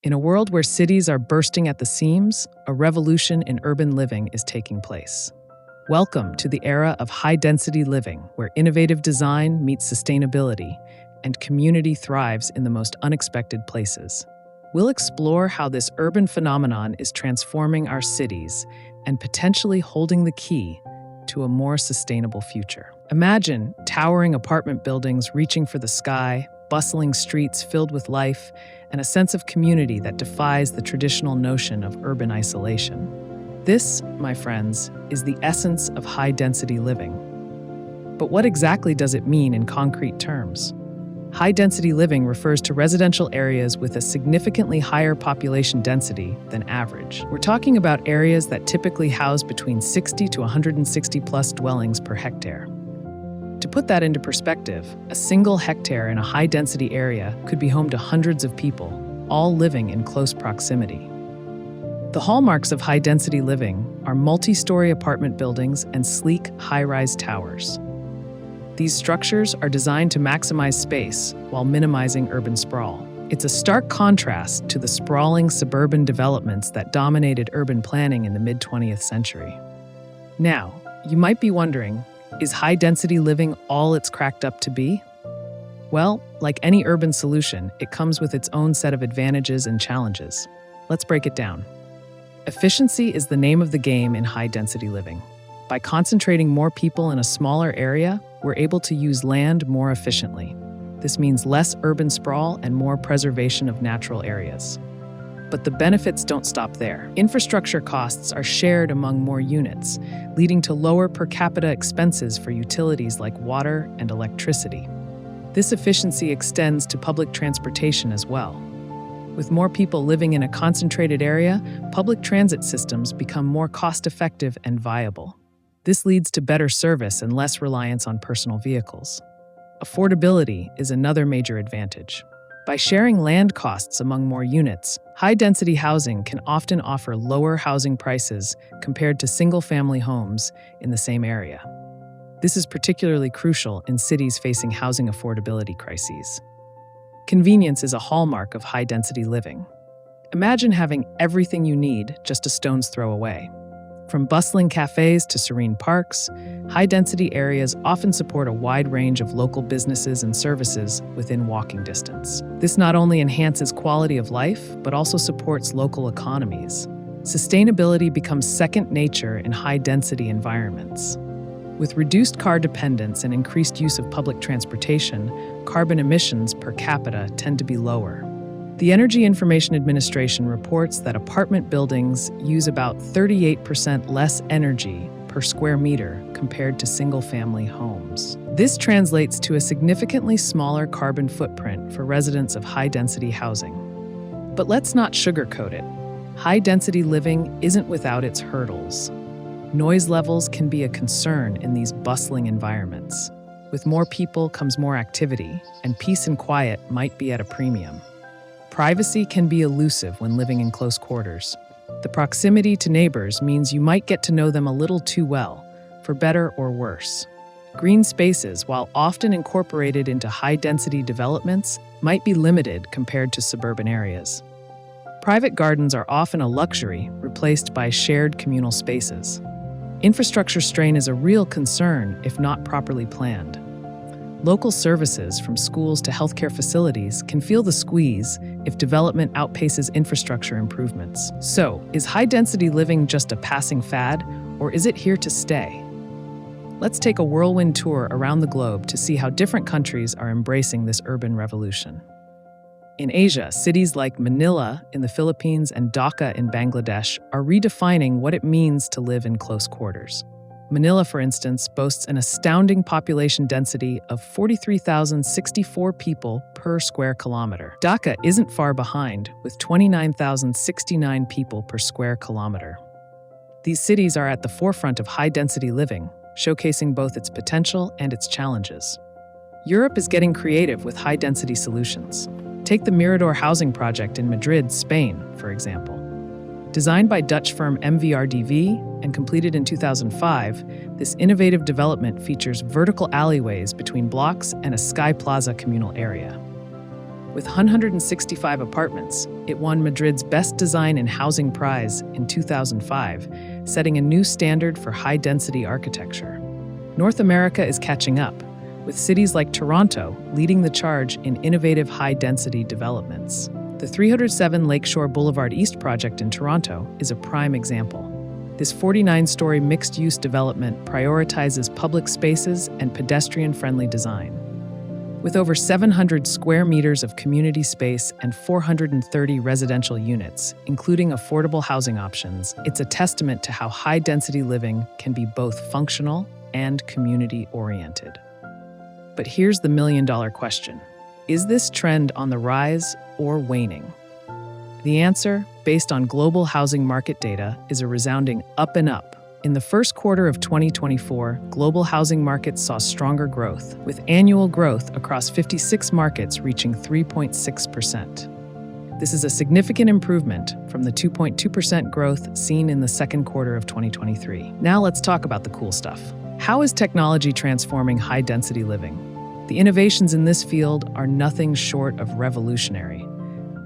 In a world where cities are bursting at the seams, a revolution in urban living is taking place. Welcome to the era of high-density living, where innovative design meets sustainability and community thrives in the most unexpected places. We'll explore how this urban phenomenon is transforming our cities and potentially holding the key to a more sustainable future. Imagine towering apartment buildings reaching for the sky, bustling streets filled with life, and a sense of community that defies the traditional notion of urban isolation. This, my friends, is the essence of high-density living. But what exactly does it mean in concrete terms? High-density living refers to residential areas with a significantly higher population density than average. We're talking about areas that typically house between 60 to 160 plus dwellings per hectare. To put that into perspective, a single hectare in a high-density area could be home to hundreds of people, all living in close proximity. The hallmarks of high-density living are multi-story apartment buildings and sleek, high-rise towers. These structures are designed to maximize space while minimizing urban sprawl. It's a stark contrast to the sprawling suburban developments that dominated urban planning in the mid-20th century. Now, you might be wondering, is high-density living all it's cracked up to be? Well, like any urban solution, it comes with its own set of advantages and challenges. Let's break it down. Efficiency is the name of the game in high-density living. By concentrating more people in a smaller area, we're able to use land more efficiently. This means less urban sprawl and more preservation of natural areas. But the benefits don't stop there. Infrastructure costs are shared among more units, leading to lower per capita expenses for utilities like water and electricity. This efficiency extends to public transportation as well. With more people living in a concentrated area, public transit systems become more cost-effective and viable. This leads to better service and less reliance on personal vehicles. Affordability is another major advantage. By sharing land costs among more units, high-density housing can often offer lower housing prices compared to single-family homes in the same area. This is particularly crucial in cities facing housing affordability crises. Convenience is a hallmark of high-density living. Imagine having everything you need just a stone's throw away. From bustling cafes to serene parks, high-density areas often support a wide range of local businesses and services within walking distance. This not only enhances quality of life, but also supports local economies. Sustainability becomes second nature in high-density environments. With reduced car dependence and increased use of public transportation, carbon emissions per capita tend to be lower. The Energy Information Administration reports that apartment buildings use about 38% less energy per square meter compared to single-family homes. This translates to a significantly smaller carbon footprint for residents of high-density housing. But let's not sugarcoat it. High-density living isn't without its hurdles. Noise levels can be a concern in these bustling environments. With more people comes more activity, and peace and quiet might be at a premium. Privacy can be elusive when living in close quarters. The proximity to neighbors means you might get to know them a little too well, for better or worse. Green spaces, while often incorporated into high-density developments, might be limited compared to suburban areas. Private gardens are often a luxury, replaced by shared communal spaces. Infrastructure strain is a real concern if not properly planned. Local services, from schools to healthcare facilities, can feel the squeeze if development outpaces infrastructure improvements. So, is high-density living just a passing fad, or is it here to stay? Let's take a whirlwind tour around the globe to see how different countries are embracing this urban revolution. In Asia, cities like Manila in the Philippines and Dhaka in Bangladesh are redefining what it means to live in close quarters. Manila, for instance, boasts an astounding population density of 43,064 people per square kilometer. Dhaka isn't far behind, with 29,069 people per square kilometer. These cities are at the forefront of high-density living, showcasing both its potential and its challenges. Europe is getting creative with high-density solutions. Take the Mirador housing project in Madrid, Spain, for example. Designed by Dutch firm MVRDV and completed in 2005, this innovative development features vertical alleyways between blocks and a Sky Plaza communal area. With 165 apartments, it won Madrid's Best Design in Housing Prize in 2005, setting a new standard for high-density architecture. North America is catching up, with cities like Toronto leading the charge in innovative high-density developments. The 307 Lakeshore Boulevard East project in Toronto is a prime example. This 49-story mixed-use development prioritizes public spaces and pedestrian-friendly design. With over 700 square meters of community space and 430 residential units, including affordable housing options, it's a testament to how high-density living can be both functional and community-oriented. But here's the million-dollar question. Is this trend on the rise or waning? The answer, based on global housing market data, is a resounding up and up. In the first quarter of 2024, global housing markets saw stronger growth, with annual growth across 56 markets reaching 3.6%. This is a significant improvement from the 2.2% growth seen in the second quarter of 2023. Now let's talk about the cool stuff. How is technology transforming high-density living? The innovations in this field are nothing short of revolutionary.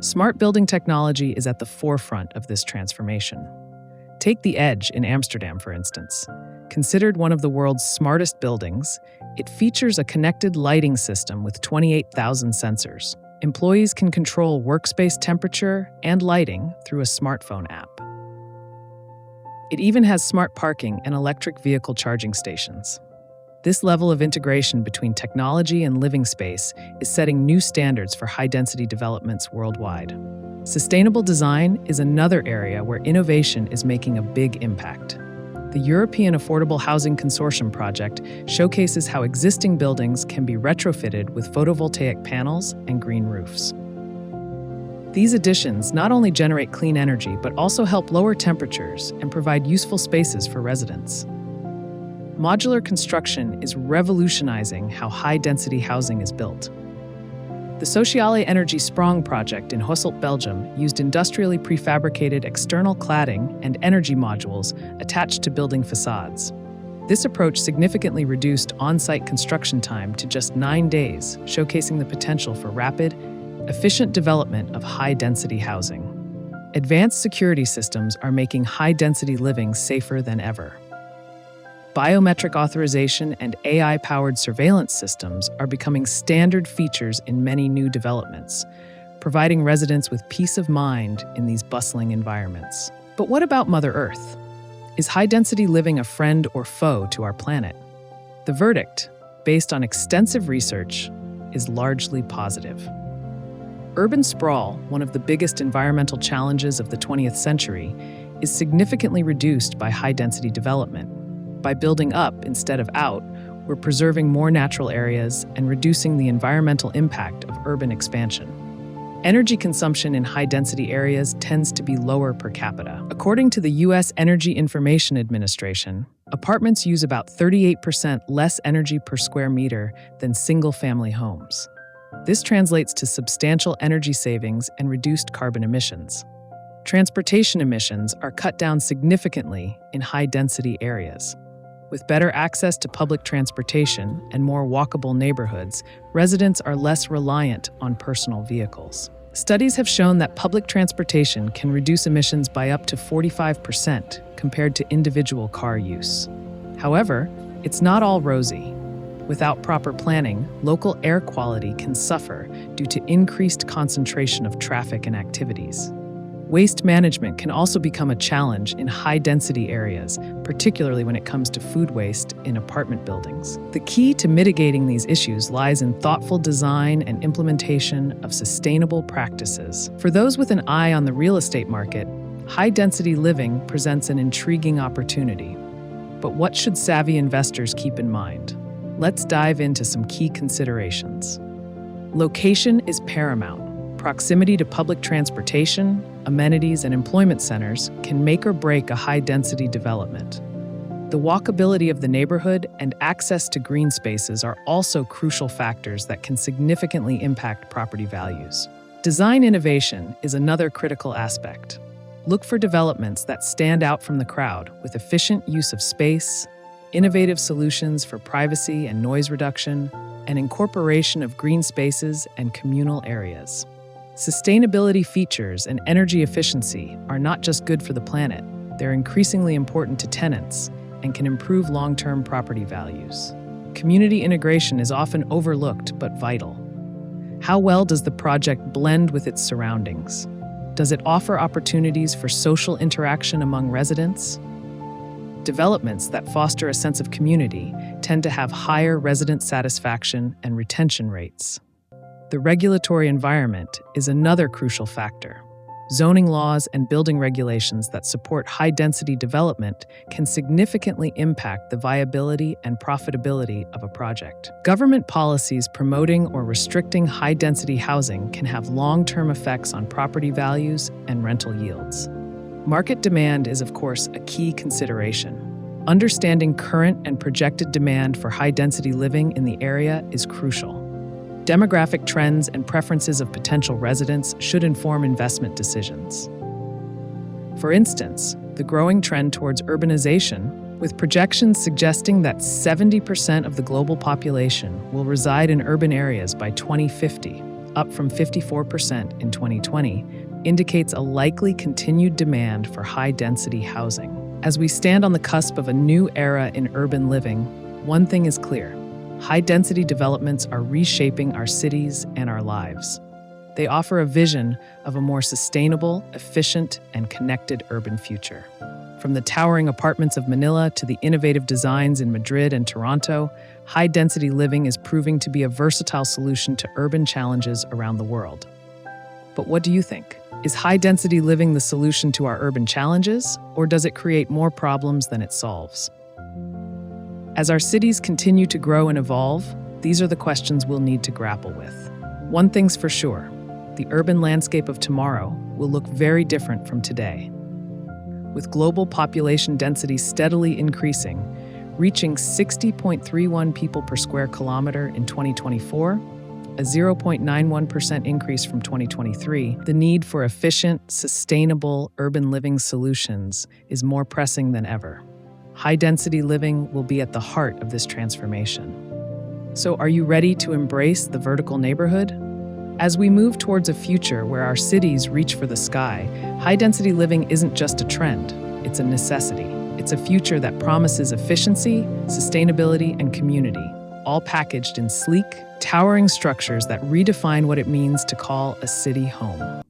Smart building technology is at the forefront of this transformation. Take The Edge in Amsterdam, for instance. Considered one of the world's smartest buildings, it features a connected lighting system with 28,000 sensors. Employees can control workspace temperature and lighting through a smartphone app. It even has smart parking and electric vehicle charging stations. This level of integration between technology and living space is setting new standards for high-density developments worldwide. Sustainable design is another area where innovation is making a big impact. The European Affordable Housing Consortium project showcases how existing buildings can be retrofitted with photovoltaic panels and green roofs. These additions not only generate clean energy but also help lower temperatures and provide useful spaces for residents. Modular construction is revolutionizing how high-density housing is built. The Sociale Energie Sprong project in Hasselt, Belgium, used industrially prefabricated external cladding and energy modules attached to building facades. This approach significantly reduced on-site construction time to just 9 days, showcasing the potential for rapid, efficient development of high-density housing. Advanced security systems are making high-density living safer than ever. Biometric authorization and AI-powered surveillance systems are becoming standard features in many new developments, providing residents with peace of mind in these bustling environments. But what about Mother Earth? Is high-density living a friend or foe to our planet? The verdict, based on extensive research, is largely positive. Urban sprawl, one of the biggest environmental challenges of the 20th century, is significantly reduced by high-density development. By building up instead of out, we're preserving more natural areas and reducing the environmental impact of urban expansion. Energy consumption in high-density areas tends to be lower per capita. According to the U.S. Energy Information Administration, apartments use about 38% less energy per square meter than single-family homes. This translates to substantial energy savings and reduced carbon emissions. Transportation emissions are cut down significantly in high-density areas. With better access to public transportation and more walkable neighborhoods, residents are less reliant on personal vehicles. Studies have shown that public transportation can reduce emissions by up to 45% compared to individual car use. However, it's not all rosy. Without proper planning, local air quality can suffer due to increased concentration of traffic and activities. Waste management can also become a challenge in high-density areas, particularly when it comes to food waste in apartment buildings. The key to mitigating these issues lies in thoughtful design and implementation of sustainable practices. For those with an eye on the real estate market, high-density living presents an intriguing opportunity. But what should savvy investors keep in mind? Let's dive into some key considerations. Location is paramount. Proximity to public transportation, amenities, and employment centers can make or break a high-density development. The walkability of the neighborhood and access to green spaces are also crucial factors that can significantly impact property values. Design innovation is another critical aspect. Look for developments that stand out from the crowd with efficient use of space, innovative solutions for privacy and noise reduction, and incorporation of green spaces and communal areas. Sustainability features and energy efficiency are not just good for the planet, they're increasingly important to tenants and can improve long-term property values. Community integration is often overlooked but vital. How well does the project blend with its surroundings? Does it offer opportunities for social interaction among residents? Developments that foster a sense of community tend to have higher resident satisfaction and retention rates. The regulatory environment is another crucial factor. Zoning laws and building regulations that support high-density development can significantly impact the viability and profitability of a project. Government policies promoting or restricting high-density housing can have long-term effects on property values and rental yields. Market demand is, of course, a key consideration. Understanding current and projected demand for high-density living in the area is crucial. Demographic trends and preferences of potential residents should inform investment decisions. For instance, the growing trend towards urbanization, with projections suggesting that 70% of the global population will reside in urban areas by 2050, up from 54% in 2020, indicates a likely continued demand for high-density housing. As we stand on the cusp of a new era in urban living, one thing is clear. High-density developments are reshaping our cities and our lives. They offer a vision of a more sustainable, efficient, and connected urban future. From the towering apartments of Manila to the innovative designs in Madrid and Toronto, high-density living is proving to be a versatile solution to urban challenges around the world. But what do you think? Is high-density living the solution to our urban challenges, or does it create more problems than it solves? As our cities continue to grow and evolve, these are the questions we'll need to grapple with. One thing's for sure, the urban landscape of tomorrow will look very different from today. With global population density steadily increasing, reaching 60.31 people per square kilometer in 2024, a 0.91% increase from 2023, the need for efficient, sustainable urban living solutions is more pressing than ever. High-density living will be at the heart of this transformation. So are you ready to embrace the vertical neighborhood? As we move towards a future where our cities reach for the sky, high-density living isn't just a trend, it's a necessity. It's a future that promises efficiency, sustainability, and community, all packaged in sleek, towering structures that redefine what it means to call a city home.